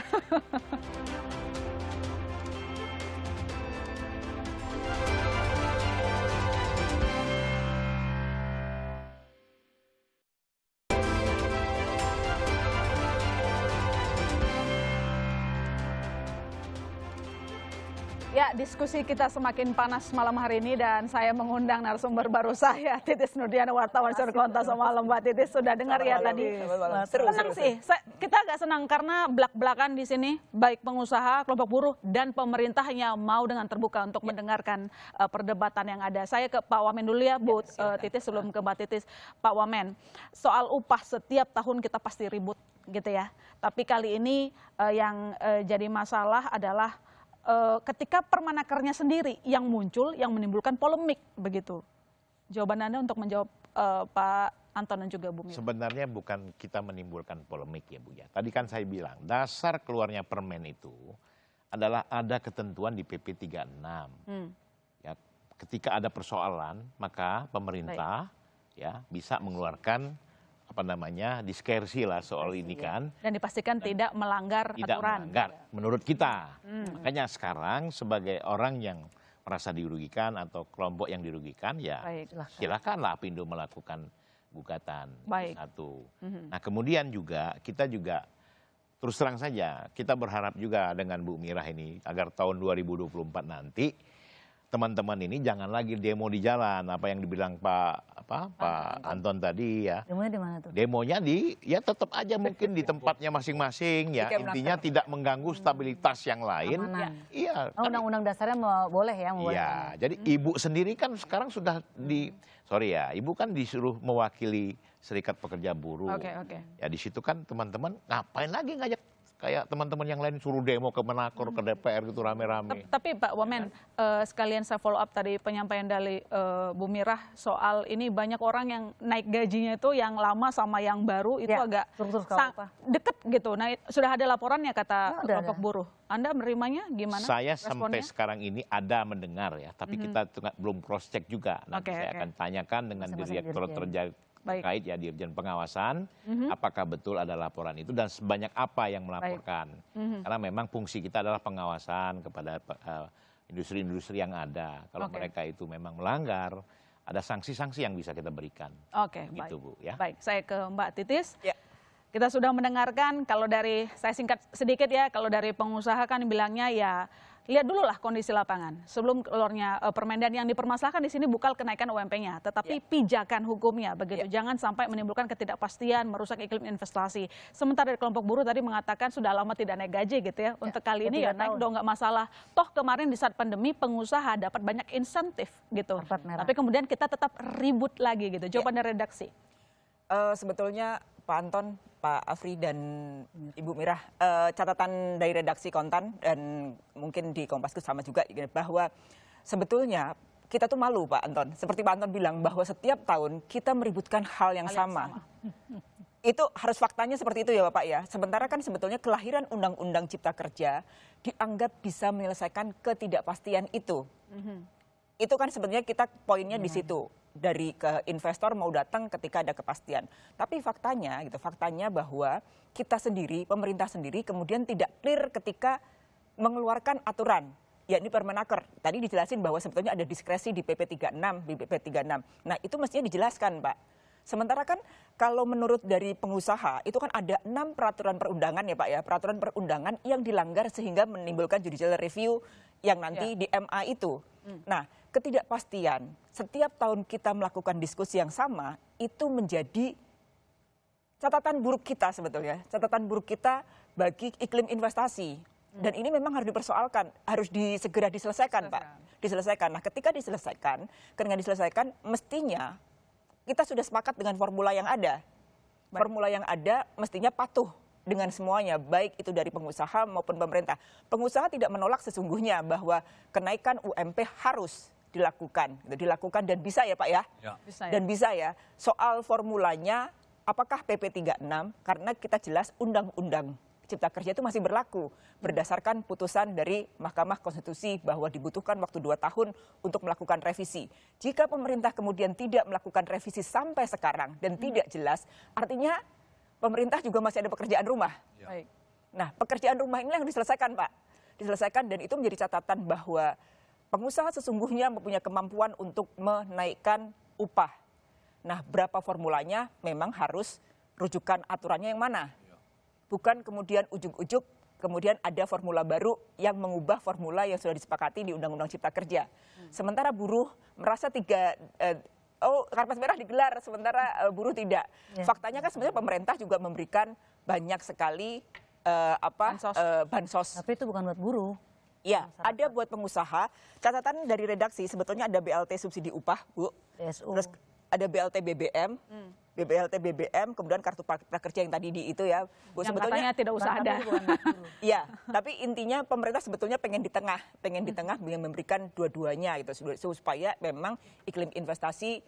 Ya, diskusi kita semakin panas malam hari ini dan saya mengundang narasumber baru saya, Titis Nurdiana, wartawan Surkonta. Semalam Mbak Titis sudah dengar ya tadi. Senang sih, kita agak senang karena belak-belakan di sini, baik pengusaha, kelompok buruh dan pemerintah yang mau dengan terbuka untuk mendengarkan perdebatan yang ada. Saya ke Pak Wamen dulu ya, Bu Titis, sebelum ke Mbak Titis. Pak Wamen, soal upah setiap tahun kita pasti ribut gitu ya. Tapi kali ini yang jadi masalah adalah ketika permenakernya sendiri yang muncul, yang menimbulkan polemik begitu. Jawaban Anda untuk menjawab Pak Anton dan juga Bu Mira. Sebenarnya bukan kita menimbulkan polemik ya Bu ya. Tadi kan saya bilang dasar keluarnya permen itu adalah ada ketentuan di PP 36. Ya, ketika ada persoalan maka pemerintah ya bisa mengeluarkan diskresi lah soal ini kan. Dan dipastikan tidak melanggar Tidak aturan. melanggar menurut kita. Makanya sekarang sebagai orang yang merasa dirugikan atau kelompok yang dirugikan ya Baik. silakanlah Apindo melakukan gugatan. Baik. Satu. Nah kemudian juga kita juga terus terang saja kita berharap juga dengan Bu Mira ini agar tahun 2024 nanti teman-teman ini jangan lagi demo di jalan apa yang dibilang Pak Anton tadi ya. Demonya di mana tuh? Demonya ya tetap aja mungkin di tempatnya masing-masing ya. Intinya tidak mengganggu stabilitas yang lain. Keamanan. Iya. Oh, undang-undang dasarnya boleh ya, Iya, jadi ibu sendiri kan sekarang sudah ibu kan disuruh mewakili Serikat Pekerja Buruh. Oke. Ya di situ kan teman-teman ngapain lagi ngajak kayak teman-teman yang lain suruh demo ke Menakor, ke DPR gitu rame-rame. Tapi Pak Wamen, sekalian saya follow up tadi penyampaian dari Bu Mirah soal ini banyak orang yang naik gajinya itu yang lama sama yang baru itu Ya, agak struktur skala upah. deket gitu. Nah sudah ada laporannya kata Ada. kelompok buruh. Anda menerimanya gimana? Saya sampai responnya? sekarang ini ada mendengar ya, tapi kita belum cross check juga. Nanti Oke, saya oke. akan tanyakan dengan Masing-masing Direktorat dirjen. terkait ya Dirjen Pengawasan, apakah betul ada laporan itu dan sebanyak apa yang melaporkan. Karena memang fungsi kita adalah pengawasan kepada industri-industri yang ada. Kalau Oke. mereka itu memang melanggar, ada sanksi-sanksi yang bisa kita berikan. Oke, Gitu, baik. Bu, ya. Baik, saya ke Mbak Titis. Ya. Kita sudah mendengarkan, kalau dari, saya singkat sedikit ya, kalau dari pengusaha kan bilangnya ya, lihat dulu lah kondisi lapangan. Sebelum keluarnya Permendan yang dipermasalahkan di sini bukan kenaikan UMP-nya, tetapi pijakan hukumnya begitu. Jangan sampai menimbulkan ketidakpastian, merusak iklim investasi. Sementara dari kelompok buruh tadi mengatakan sudah lama tidak naik gaji gitu ya. Untuk kali ini ya 3 naik tahun. dong nggak masalah. Toh kemarin di saat pandemi pengusaha dapat banyak insentif gitu. Karpet merah. Tapi kemudian kita tetap ribut lagi gitu. Jawaban dari redaksi. Sebetulnya Pak Anton, Pak Afri, dan Ibu Mirah, catatan dari redaksi Kontan dan mungkin di Kompaskus sama juga bahwa sebetulnya kita tuh malu Pak Anton. Seperti Pak Anton bilang bahwa setiap tahun kita meributkan hal yang sama. Itu harus faktanya seperti itu ya Bapak ya. Sementara kan sebetulnya kelahiran Undang-Undang Cipta Kerja dianggap bisa menyelesaikan ketidakpastian itu. Itu kan sebenarnya kita poinnya di situ. Dari ke investor mau datang ketika ada kepastian. Tapi faktanya bahwa kita sendiri, pemerintah sendiri kemudian tidak clear ketika mengeluarkan aturan. Ya ini Permenaker. Tadi dijelasin bahwa sebetulnya ada diskresi di PP 36, di PP 36. Nah itu mestinya dijelaskan Pak. Sementara kan kalau menurut dari pengusaha itu kan ada 6 peraturan perundangan ya Pak ya. Peraturan perundangan yang dilanggar sehingga menimbulkan judicial review yang nanti di MA itu. Nah ketidakpastian setiap tahun kita melakukan diskusi yang sama itu menjadi catatan buruk kita sebetulnya. Catatan buruk kita bagi iklim investasi. Dan ini memang harus dipersoalkan, harus segera diselesaikan Pak. Diselesaikan. Nah ketika diselesaikan, mestinya kita sudah sepakat dengan formula yang ada. Formula yang ada mestinya patuh dengan semuanya, baik itu dari pengusaha maupun pemerintah. Pengusaha tidak menolak sesungguhnya bahwa kenaikan UMP harus dilakukan dan bisa ya Pak ya? Bisa ya. Dan bisa ya. Soal formulanya, apakah PP 36? Karena kita jelas Undang-Undang Cipta Kerja itu masih berlaku berdasarkan putusan dari Mahkamah Konstitusi bahwa dibutuhkan waktu 2 tahun untuk melakukan revisi. Jika pemerintah kemudian tidak melakukan revisi sampai sekarang dan tidak jelas, artinya pemerintah juga masih ada pekerjaan rumah. Baik. Nah, pekerjaan rumah ini yang diselesaikan, Pak. Diselesaikan dan itu menjadi catatan bahwa pengusaha sesungguhnya mempunyai kemampuan untuk menaikkan upah. Nah, berapa formulanya memang harus rujukan aturannya yang mana. Bukan kemudian ujug-ujug kemudian ada formula baru yang mengubah formula yang sudah disepakati di Undang-Undang Cipta Kerja. Sementara buruh merasa karpet merah digelar, sementara buruh tidak. Faktanya kan sebenarnya pemerintah juga memberikan banyak sekali bansos. Tapi itu bukan buat buruh. Ya, ada buat pengusaha. Catatan dari redaksi sebetulnya ada BLT subsidi upah, Bu. PSU. Terus ada BLT BBM, kemudian kartu prakerja yang tadi di itu ya, Bu. Yang katanya tidak usah ada. Iya, tapi intinya pemerintah sebetulnya pengen di tengah dengan memberikan dua-duanya gitu supaya memang iklim investasi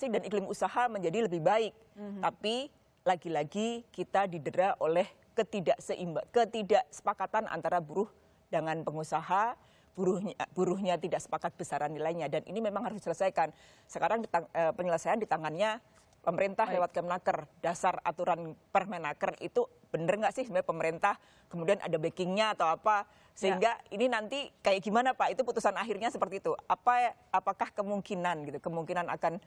dan iklim usaha menjadi lebih baik. Tapi lagi-lagi kita didera oleh ketidaksepakatan antara buruh dengan pengusaha. Buruhnya tidak sepakat besaran nilainya dan ini memang harus diselesaikan. Sekarang penyelesaian di tangannya pemerintah lewat Kemenaker. Dasar aturan Permenaker itu benar nggak sih sebenarnya pemerintah kemudian ada backingnya atau apa sehingga ini nanti kayak gimana Pak? Itu putusan akhirnya seperti itu. Apakah kemungkinan akan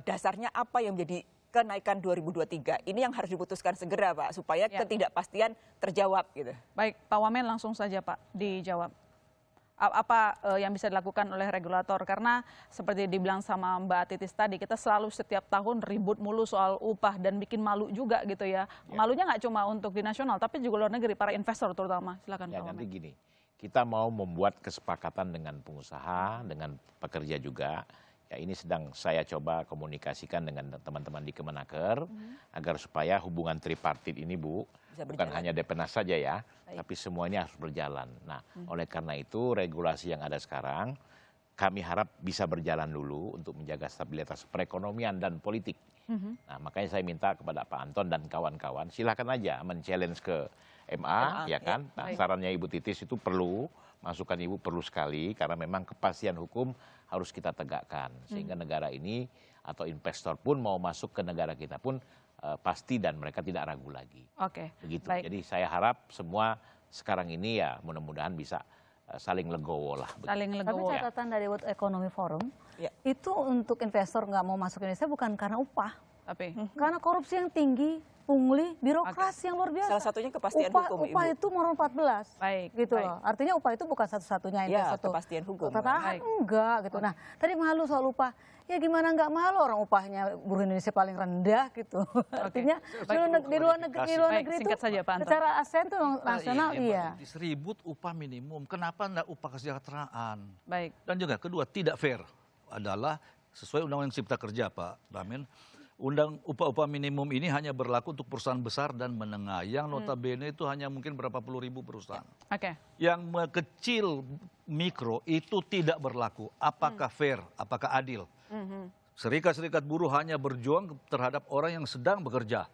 dasarnya apa yang menjadi kenaikan 2023 ini yang harus diputuskan segera Pak supaya ketidakpastian terjawab gitu. Baik, Pak Wamen langsung saja Pak dijawab. Apa yang bisa dilakukan oleh regulator? Karena seperti dibilang sama Mbak Titis tadi, kita selalu setiap tahun ribut mulu soal upah dan bikin malu juga gitu ya. Malunya nggak cuma untuk di nasional, tapi juga luar negeri, para investor terutama. Silakan Ya Pak nanti Wamen. gini, kita mau membuat kesepakatan dengan pengusaha, dengan pekerja juga. Ya, ini sedang saya coba komunikasikan dengan teman-teman di Kemenaker agar supaya hubungan tripartit ini, Bu, Bisa bukan berjalan. hanya Depenas saja ya, tapi semuanya harus berjalan. Nah, oleh karena itu regulasi yang ada sekarang kami harap bisa berjalan dulu untuk menjaga stabilitas perekonomian dan politik. Nah, makanya saya minta kepada Pak Anton dan kawan-kawan, silakan aja men-challenge ke MA, ya kan? Nah, sarannya Ibu Titis itu perlu, masukan Ibu perlu sekali, karena memang kepastian hukum harus kita tegakkan. Sehingga negara ini atau investor pun mau masuk ke negara kita pun pasti dan mereka tidak ragu lagi. Oke. Begitu. Baik. Jadi saya harap semua sekarang ini ya mudah-mudahan bisa saling legowo lah. Begitu. Saling Tapi legowo. catatan dari World Economic Forum, Ya. itu untuk investor nggak mau masuk Indonesia bukan karena upah. Tapi Karena korupsi yang tinggi, pungli, birokrasi yang luar biasa. Salah satunya kepastian upah, hukum, upah Ibu. itu nomor 14. Baik, Gitu baik. loh. Artinya upah itu bukan satu-satunya Ya, investor. kepastian hukum. Tatahan Baik. enggak gitu. Nah, tadi malu soal upah. Ya gimana nggak malu, orang upahnya buruh Indonesia paling rendah gitu. Artinya di luar negeri Baik, itu singkat saja, Pak Anton. secara ASEAN itu nasional iya. Ribut upah minimum, kenapa enggak upah kesejahteraan? baik. Dan juga kedua, tidak fair adalah sesuai Undang-Undang Cipta Kerja, Pak Bamin. Upah minimum ini hanya berlaku untuk perusahaan besar dan menengah, yang notabene itu hanya mungkin berapa puluh ribu perusahaan. Oke. Yang kecil mikro itu tidak berlaku. Apakah fair? Apakah adil? Serikat-serikat buruh hanya berjuang terhadap orang yang sedang bekerja.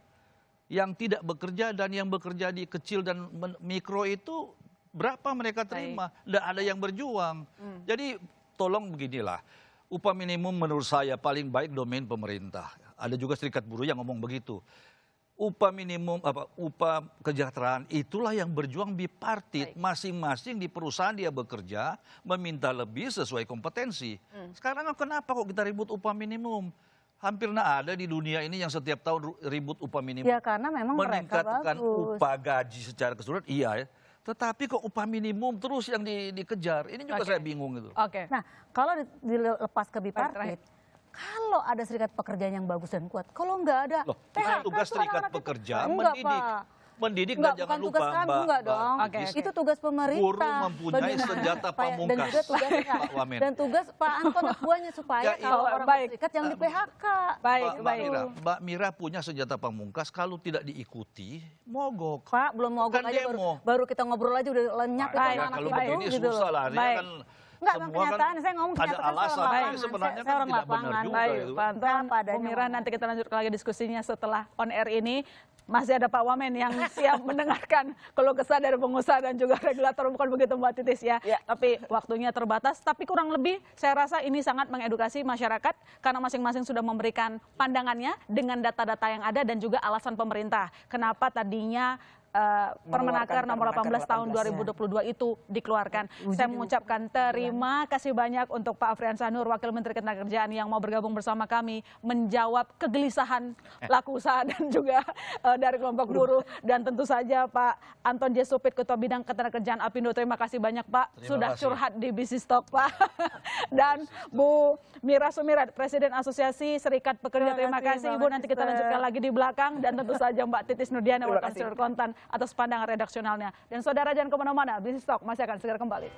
Yang tidak bekerja dan yang bekerja di kecil dan mikro itu berapa mereka terima? Tidak ada yang berjuang. Jadi tolong beginilah. Upah minimum menurut saya paling baik domain pemerintah. Ada juga serikat buruh yang ngomong begitu. Upah minimum, upah kesejahteraan itulah yang berjuang bipartit. Masing-masing di perusahaan dia bekerja meminta lebih sesuai kompetensi. Sekarang kenapa kok kita ribut upah minimum? Hampir nggak ada di dunia ini yang setiap tahun ribut upah minimum. Ya karena memang mereka Meningkatkan bagus. upah gaji secara keseluruhan, iya ya. Tetapi kok upah minimum terus yang dikejar. Ini juga saya bingung itu. Oke. Nah, kalau dilepas ke terakhir. bipartit, kalau ada serikat pekerja yang bagus dan kuat, kalau nggak ada, Loh, PHK tugas tuh serikat anak-anak itu. pekerja Enggak, mendidik. Pak. Mendidik Enggak, dan jangan bukan lupa tugas kami, enggak dong. Titis, Itu tugas pemerintah. buruh mempunyai Bagaimana senjata supaya- Dan pamungkas, juga tugasnya, Pak Wamen. dan tugas Pak Anton dan buahnya supaya Ya, kalau iya. orang Baik. serikat yang di PHK. Baik, Mbak baik. Mira, Mbak Mira punya senjata pamungkas, kalau tidak diikuti, mogok. Pak, belum mogok Bukan aja demo. baru kita ngobrol aja udah lenyap itu Nah, anak-anak kalau itu begini gitu susah loh. lah. Dia Baik. kan Enggak, semua kenyataan, kan saya ngomong ada kenyataan, saya alasan, orang tapi lapangan. sebenarnya Saya kan orang tidak benar lapangan. juga Baik, itu. Pak Anton, Apa Bu adanya Mira, ngomong. nanti kita lanjutkan lagi diskusinya setelah on air ini. Masih ada Pak Wamen yang siap mendengarkan keluh kesah dari pengusaha dan juga regulator, bukan begitu Mbak Titis ya. Ya. Tapi waktunya terbatas, tapi kurang lebih saya rasa ini sangat mengedukasi masyarakat karena masing-masing sudah memberikan pandangannya dengan data-data yang ada dan juga alasan pemerintah. Kenapa tadinya Permenaker nomor 18 tahun 2022 itu dikeluarkan. Saya mengucapkan terima kasih banyak untuk Pak Afriansyah Nur, Wakil Menteri Ketenagakerjaan yang mau bergabung bersama kami menjawab kegelisahan pelaku usaha dan juga dari kelompok buruh, dan tentu saja Pak Anton J. Supit, Ketua Bidang Ketenagakerjaan Apindo. Terima kasih banyak Pak Terima sudah kasih. curhat di Bisnis Talk Pak. Dan Bu Mira Sumirat, Presiden Asosiasi Serikat Pekerja. Terima Terima kasih kasih, Ibu, Mbak nanti kita Sister. lanjutkan lagi di belakang, dan tentu saja Mbak Titis Nurdiana, Terima Wakil kasih. Konselor Kontan, atas pandangan redaksionalnya. Dan saudara jangan kemana-mana, Bisnis Talk masih akan segera kembali.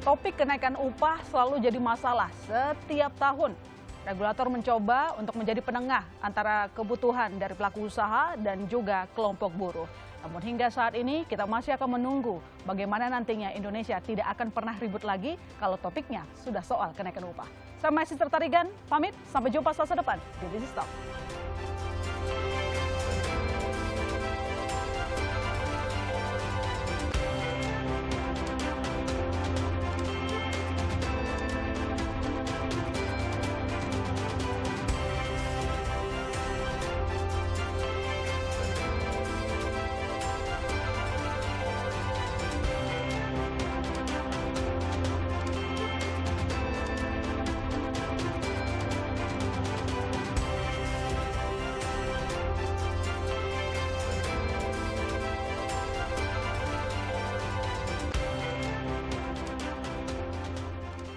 Topik kenaikan upah selalu jadi masalah setiap tahun. Regulator mencoba untuk menjadi penengah antara kebutuhan dari pelaku usaha dan juga kelompok buruh. Namun hingga saat ini kita masih akan menunggu bagaimana nantinya Indonesia tidak akan pernah ribut lagi kalau topiknya sudah soal kenaikan upah. Saya Sister Tarigan, pamit, sampai jumpa Selasa depan di Bisnis Talk.